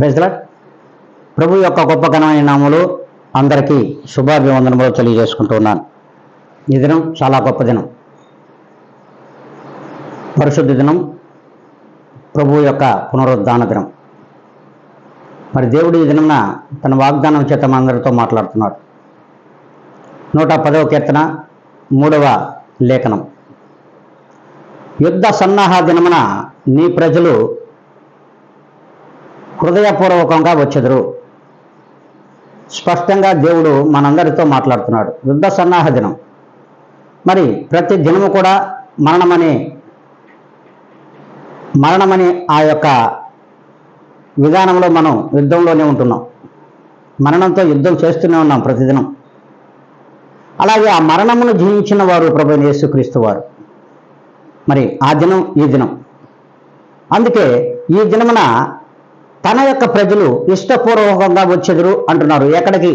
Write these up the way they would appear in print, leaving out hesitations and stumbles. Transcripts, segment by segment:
Praise the lord. ప్రభు యొక్క గొప్ప ఘనమైన నామములో అందరికీ శుభాభివందనములు తెలియజేసుకుంటూ ఉన్నాను. ఈ దినం చాలా గొప్ప దినం, పరిశుద్ధ దినం, ప్రభు యొక్క పునరుద్ధాన దినం. మరి దేవుడు ఈ దినమున తన వాగ్దానం చేత మనందరితో మాట్లాడుతున్నాడు. 110వ కీర్తన 3వ లేఖనం. యుద్ధ సన్నాహ దినమున నీ ప్రజలు హృదయపూర్వకంగా వచ్చెదరు. స్పష్టంగా దేవుడు మనందరితో మాట్లాడుతున్నాడు. యుద్ధ సన్నాహ దినం. మరి ప్రతి దినము కూడా మరణమని ఆ యొక్క విధానంలో మనం యుద్ధంలోనే ఉంటున్నాం. మరణంతో యుద్ధం చేస్తూనే ఉన్నాం ప్రతిదినం. అలాగే ఆ మరణమును జయించిన వారు ప్రభువైన యేసుక్రీస్తు వారు. మరి ఆ దినం ఈ దినం. అందుకే ఈ దినమున తన యొక్క ప్రజలు ఇష్టపూర్వకంగా వచ్చెదరు అంటున్నారు. ఎక్కడికి?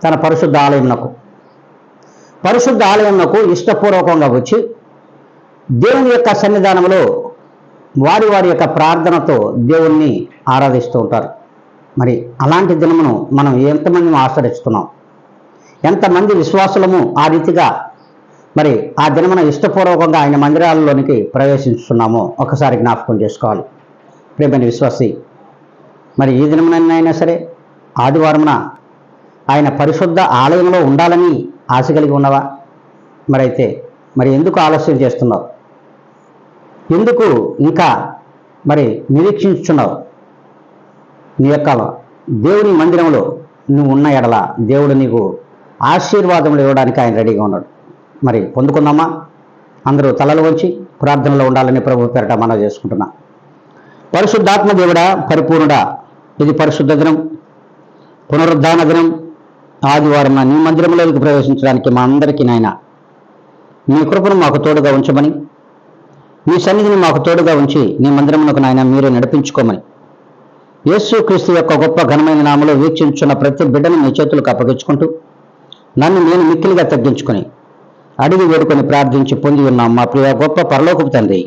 తన పరిశుద్ధ ఆలయమునకు ఇష్టపూర్వకంగా వచ్చి దేవుని యొక్క సన్నిధానంలో వారి యొక్క ప్రార్థనతో దేవుణ్ణి ఆరాధిస్తూ ఉంటారు. మరి అలాంటి దినమును మనం ఎంతమంది ఆచరిస్తున్నాం? ఎంతమంది విశ్వాసులము ఆ రీతిగా మరి ఆ దినమున ఇష్టపూర్వకంగా ఆయన మందిరాలలోనికి ప్రవేశిస్తున్నామో ఒకసారి జ్ఞాపకం చేసుకోవాలి. ప్రియమైన విశ్వాసి, మరి ఈ దినమునైనా సరే ఆదివారమున ఆయన పరిశుద్ధ ఆలయంలో ఉండాలని ఆశ కలిగి ఉన్నవా? మరి ఎందుకు ఆలస్యం చేస్తున్నావు? ఎందుకు ఇంకా మరి నిరీక్షించుచున్నావు? నీ యొక్క దేవుని మందిరంలో నువ్వు ఉన్న ఎడల దేవుడు నీకు ఆశీర్వాదములు ఇవ్వడానికి ఆయన రెడీగా ఉన్నాడు. మరి పొందుకుందామా? అందరూ తలలు వంచి ప్రార్థనలో ఉండాలని ప్రభు పేరట మనం చేసుకుంటున్నా. పరిశుద్ధాత్మ దేవుడా, పరిపూర్ణుడా, ఇది పరిశుద్ధ దినం, పునరుద్ధాన దినం, ఆదివారం నీ మందిరంలోకి ప్రవేశించడానికి మా అందరికీ నాయన నీ కృపను మాకు తోడుగా ఉంచమని, నీ సన్నిధిని మాకు తోడుగా ఉంచి నీ మందిరమునకు నాయన మీరే నడిపించుకోమని యేసుక్రీస్తు యొక్క గొప్ప ఘనమైన నామములో వీక్షించున్న ప్రతి బిడ్డను నీ చేతులకు అప్పగించుకుంటూ నన్ను నేను మిక్కిలిగా తగ్గించుకొని అడిగి వేడుకొని ప్రార్థించి పొంది ఉన్నాం మా ప్రియ గొప్ప పరలోకపు తండ్రి.